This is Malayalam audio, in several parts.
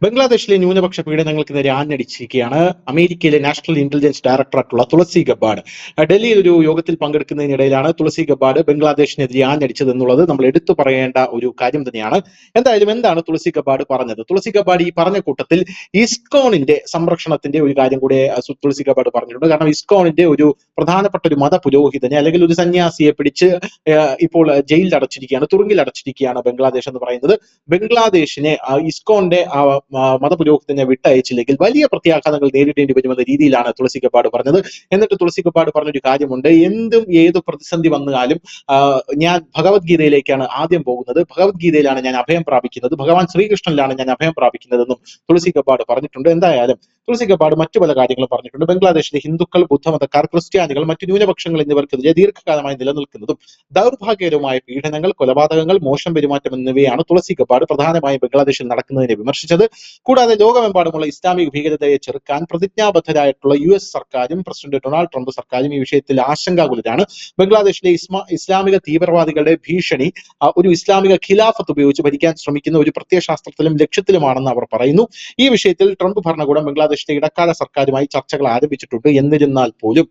ബംഗ്ലാദേശിലെ ന്യൂനപക്ഷ പീഡനങ്ങൾക്കെതിരെ ആഞ്ഞടിച്ചിരിക്കുകയാണ് അമേരിക്കയിലെ നാഷണൽ ഇന്റലിജൻസ് ഡയറക്ടറായിട്ടുള്ള തുളസി ഗബ്ബാർഡ്. ഡൽഹിയിൽ ഒരു യോഗത്തിൽ പങ്കെടുക്കുന്നതിനിടയിലാണ് തുളസി ഗബ്ബാർഡ് ബംഗ്ലാദേശിനെതിരെ ആഞ്ഞടിച്ചത് എന്നുള്ളത് നമ്മൾ എടുത്തു പറയേണ്ട ഒരു കാര്യം തന്നെയാണ്. എന്തായാലും എന്താണ് തുളസി ഗബ്ബാർഡ് പറഞ്ഞത്? തുളസി ഗബ്ബാർഡ് ഈ പറഞ്ഞ കൂട്ടത്തിൽ ഇസ്കോണിന്റെ സംരക്ഷണത്തിന്റെ ഒരു കാര്യം കൂടെ തുളസി ഗബ്ബാർഡ് പറഞ്ഞിട്ടുണ്ട്. കാരണം ഇസ്കോണിന്റെ ഒരു പ്രധാനപ്പെട്ട ഒരു മത പുരോഹിതനെ അല്ലെങ്കിൽ ഒരു സന്യാസിയെ പിടിച്ച് ഇപ്പോൾ ജയിലിൽ അടച്ചിരിക്കുകയാണ്, തുറുങ്കിൽ അടച്ചിരിക്കുകയാണ് ബംഗ്ലാദേശ് എന്ന് പറയുന്നത്. ബംഗ്ലാദേശിനെ ഇസ്കോണിന്റെ മതപുരോഹിതനെ വിട്ടയച്ചില്ലെങ്കിൽ വലിയ പ്രത്യാഘാതങ്ങൾ നേരിടേണ്ടി വരുമെന്ന രീതിയിലാണ് തുളസി ഗബ്ബാർഡ് പറഞ്ഞത്. എന്നിട്ട് തുളസി ഗബ്ബാർഡ് പറഞ്ഞൊരു കാര്യമുണ്ട്, എന്തും ഏത് പ്രതിസന്ധി വന്നാലും ഞാൻ ഭഗവത്ഗീതയിലേക്കാണ് ആദ്യം പോകുന്നത്, ഭഗവത്ഗീതയിലാണ് ഞാൻ അഭയം പ്രാപിക്കുന്നത്, ഭഗവാൻ ശ്രീകൃഷ്ണനിലാണ് ഞാൻ അഭയം പ്രാപിക്കുന്നതെന്നും തുളസി ഗബ്ബാർഡ് പറഞ്ഞിട്ടുണ്ട്. എന്തായാലും തുളസി ഗബ്ബാർഡ് മറ്റു പല കാര്യങ്ങളും പറഞ്ഞിട്ടുണ്ട്. ബംഗ്ലാദേശിലെ ഹിന്ദുക്കൾ, ബുദ്ധമതക്കാർ, ക്രിസ്ത്യാനികൾ, മറ്റു ന്യൂനപക്ഷങ്ങൾ എന്നിവർക്കെതിരെ ദീർഘകാലമായി നിലനിൽക്കുന്നതും ദൗർഭാഗ്യകരമായ പീഡനങ്ങൾ, കൊലപാതകങ്ങൾ, മോശം പെരുമാറ്റം എന്നിവയാണ് തുളസി ഗബ്ബാർഡ് പ്രധാനമായും ബംഗ്ലാദേശിൽ നടക്കുന്നതിനെ വിമർശിച്ചത്. കൂടാതെ ലോകമെമ്പാടുമുള്ള ഇസ്ലാമിക ഭീകരതയെ ചെറുക്കാൻ പ്രതിജ്ഞാബദ്ധരായിട്ടുള്ള US സർക്കാരും പ്രസിഡന്റ് ഡൊണാൾഡ് ട്രംപ് സർക്കാരും ഈ വിഷയത്തിൽ ആശങ്കാകുലരാണ്. ബംഗ്ലാദേശിലെ ഇസ്ലാമിക തീവ്രവാദികളുടെ ഭീഷണി ഒരു ഇസ്ലാമിക ഖിലാഫത്ത് ഉപയോഗിച്ച് ഭരിക്കാൻ ശ്രമിക്കുന്ന ഒരു പ്രത്യയശാസ്ത്രത്തിലും ലക്ഷ്യത്തിലുമാണെന്ന് അവർ പറയുന്നു. ഈ വിഷയത്തിൽ ട്രംപ് ഭരണകൂടം ബംഗ്ലാദേശിലെ ഇടക്കാല സർക്കാരുമായി ചർച്ചകൾ ആരംഭിച്ചിട്ടുണ്ട്. എന്നിരുന്നാൽ പോലും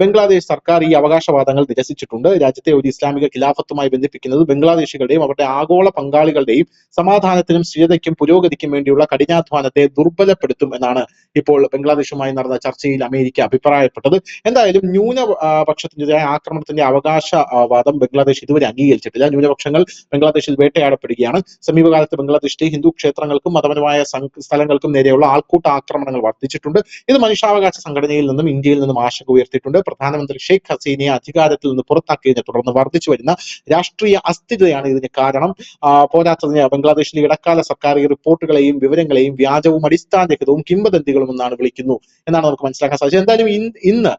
ബംഗ്ലാദേശ് സർക്കാർ ഈ അവകാശവാദങ്ങൾ നിരസിച്ചിട്ടുണ്ട്. രാജ്യത്തെ ഒരു ഇസ്ലാമിക ഖിലാഫത്തുമായി ബന്ധിപ്പിക്കുന്നത് ബംഗ്ലാദേശികളുടെയും അവരുടെ ആഗോള പങ്കാളികളുടെയും സമാധാനത്തിനും സ്ഥിരതയ്ക്കും പുരോഗതിക്കും വേണ്ടിയുള്ള കഠിനാധ്വാനത്തെ ദുർബലപ്പെടുത്തും എന്നാണ് ഇപ്പോൾ ബംഗ്ലാദേശുമായി നടന്ന ചർച്ചയിൽ അമേരിക്ക അഭിപ്രായപ്പെട്ടത്. എന്തായാലും ന്യൂനപക്ഷത്തിനെതിരായ ആക്രമണത്തിന്റെ അവകാശവാദം ബംഗ്ലാദേശ് ഇതുവരെ അംഗീകരിച്ചിട്ടില്ല. ന്യൂനപക്ഷങ്ങൾ ബംഗ്ലാദേശിൽ വേട്ടയാടപ്പെടുകയാണ്. സമീപകാലത്ത് ബംഗ്ലാദേശിലെ ഹിന്ദു ക്ഷേത്രങ്ങൾക്കും മതപരമായ സ്ഥലങ്ങൾക്കും നേരെയുള്ള ആൾക്കൂട്ട ആക്രമണങ്ങൾ വർദ്ധിച്ചിട്ടുണ്ട്. ഇത് മനുഷ്യാവകാശ സംഘടനയിൽ നിന്നും ഇന്ത്യയിൽ നിന്നും ആശങ്ക ഉയർത്തിയിട്ടുണ്ട്. പ്രധാനമന്ത്രി ഷെയ്ഖ് ഹസീനയെ അധികാരത്തിൽ നിന്ന് പുറത്താക്കിയതിനെ തുടർന്ന് വർദ്ധിച്ചു വരുന്ന രാഷ്ട്രീയ അസ്ഥിരതയാണ് ഇതിന് കാരണം. പോരാത്തതിന് ബംഗ്ലാദേശിലെ ഇടക്കാല സർക്കാർ ഈ റിപ്പോർട്ടുകളെയും വിവരങ്ങളെയും വ്യാജവും അടിസ്ഥാനരഹിതവും കിംവദന്തികളും എന്നാണ് വിളിക്കുന്നു എന്നാണ് നമുക്ക് മനസ്സിലാക്കാൻ സാധിച്ചത്. എന്തായാലും ഇന്ന്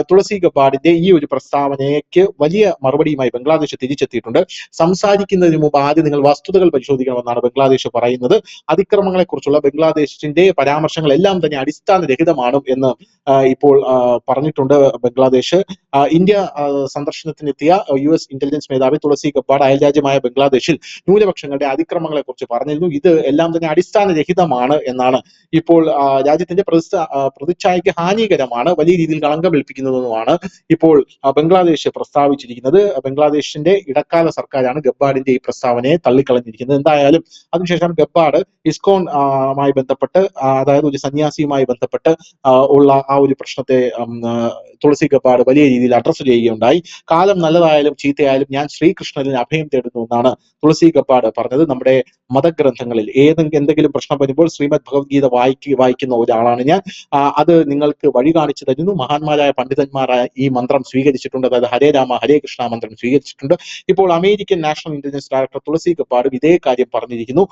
തുളസി ഗബ്ബാർഡിന്റെ ഈ ഒരു പ്രസ്താവനയ്ക്ക് വലിയ മറുപടിയുമായി ബംഗ്ലാദേശ് തിരിച്ചെത്തിയിട്ടുണ്ട്. സംസാരിക്കുന്നതിന് മുമ്പ് ആദ്യം നിങ്ങൾ വസ്തുതകൾ പരിശോധിക്കണമെന്നാണ് ബംഗ്ലാദേശ് പറയുന്നത്. അതിക്രമങ്ങളെ കുറിച്ചുള്ള ബംഗ്ലാദേശിന്റെ പരാമർശങ്ങളെല്ലാം തന്നെ അടിസ്ഥാനരഹിതമാണ് എന്ന് ഇപ്പോൾ പറഞ്ഞിട്ടുണ്ട് ബംഗ്ലാദേശ്. ഇന്ത്യ സന്ദർശനത്തിനെത്തിയ US ഇന്റലിജൻസ് മേധാവി തുളസി ഗബ്ബാർഡ് അയൽരാജ്യമായ ബംഗ്ലാദേശിൽ ന്യൂനപക്ഷങ്ങളുടെ അതിക്രമങ്ങളെ കുറിച്ച് പറഞ്ഞിരുന്നു. ഇത് എല്ലാം തന്നെ അടിസ്ഥാനരഹിതമാണ് എന്നാണ്, ഇപ്പോൾ രാജ്യത്തിന്റെ പ്രതിച്ഛായയ്ക്ക് ഹാനികരമാണ്, വലിയ രീതിയിൽ കളങ്കം ഏൽപ്പിക്കുന്നതുമാണ് ഇപ്പോൾ ബംഗ്ലാദേശ് പ്രസ്താവിച്ചിരിക്കുന്നത്. ബംഗ്ലാദേശിന്റെ ഇടക്കാല സർക്കാരാണ് ഗബ്ബാർഡിന്റെ ഈ പ്രസ്താവനയെ തള്ളിക്കളഞ്ഞിരിക്കുന്നത്. എന്തായാലും അതിനുശേഷം ഗബ്ബാർഡ് ഇസ്കോണുമായി ബന്ധപ്പെട്ട്, അതായത് ഒരു സന്യാസിയുമായി ബന്ധപ്പെട്ട് ഉള്ള ആ ഒരു പ്രശ്നത്തെ തുളസി ഗബ്ബാർഡ് വലിയ രീതിയിൽ അഡ്രസ് ചെയ്യുകയുണ്ടായി. കാലം നല്ലതായാലും ചീത്തയായാലും ഞാൻ ശ്രീകൃഷ്ണനിൽ അഭയം തേടുന്നു എന്നാണ് തുളസി ഗബ്ബാർഡ് പറഞ്ഞത്. നമ്മുടെ മതഗ്രന്ഥങ്ങളിൽ എന്തെങ്കിലും പ്രശ്നം വരുമ്പോൾ ശ്രീമദ് ഭഗവത്ഗീത വായിക്കുന്ന ഒരാളാണ് ഞാൻ. അത് നിങ്ങൾക്ക് വഴി കാണിച്ചു തരുന്നു. മഹാന്മാരായ പണ്ഡിതന്മാരായ ഈ മന്ത്രം സ്വീകരിച്ചിട്ടുണ്ട്, അതായത് ഹരേ രാമ ഹരേ കൃഷ്ണ മന്ത്രം സ്വീകരിച്ചിട്ടുണ്ട്. ഇപ്പോൾ അമേരിക്കൻ നാഷണൽ ഇന്റലിജൻസ് ഡയറക്ടർ തുളസി ഗബ്ബാർഡ് ഇതേ കാര്യം പറഞ്ഞിരിക്കുന്നു.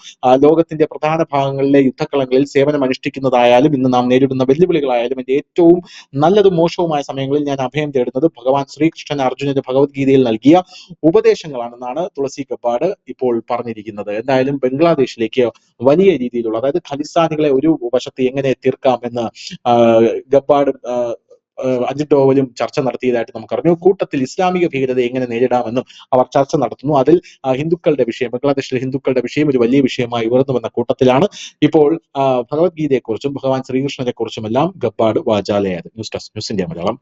ലോകത്തിന്റെ പ്രധാന ഭാഗങ്ങളിലെ യുദ്ധക്കളങ്ങളിൽ സേവനം അനുഷ്ഠിക്കുന്നതായാലും ഇന്ന് നാം നേരിടുന്ന വെല്ലുവിളികളായാലും എന്റെ ഏറ്റവും നല്ലതും മോശവുമായ സമയങ്ങളിൽ ഞാൻ അഭയം തേടുന്നത് ഭഗവാൻ ശ്രീകൃഷ്ണൻ അർജുനന് ഭഗവത്ഗീതയിൽ നൽകിയ ഉപദേശങ്ങളാണെന്നാണ് തുളസി ഗബ്ബാർഡ് ഇപ്പോൾ പറഞ്ഞിരിക്കുന്നത്. എന്തായാലും ബംഗ്ലാദേശിലേക്ക് വലിയ രീതിയിലുള്ള, അതായത് ഖലിസ്ഥാനികളെ ഒരു വശത്ത് എങ്ങനെ തീർക്കാം എന്ന് ഗബ്ബാർഡ് അജിത് ഡോവലും ചർച്ച നടത്തിയതായിട്ട് നമുക്കറിഞ്ഞു. കൂട്ടത്തിൽ ഇസ്ലാമിക ഭീകരത എങ്ങനെ നേരിടാമെന്നും അവർ ചർച്ച നടത്തുന്നു. അതിൽ ഹിന്ദുക്കളുടെ വിഷയം, ബംഗ്ലാദേശിലെ ഹിന്ദുക്കളുടെ വിഷയം ഒരു വലിയ വിഷയമായി ഉയർന്നു വന്ന കൂട്ടത്തിലാണ് ഇപ്പോൾ ഭഗവത്ഗീതയെക്കുറിച്ചും ഭഗവാൻ ശ്രീകൃഷ്ണനെ കുറിച്ചുമെല്ലാം ഗബ്ബാർഡ് വാചാലയായത്. News desk, news India Malayalam.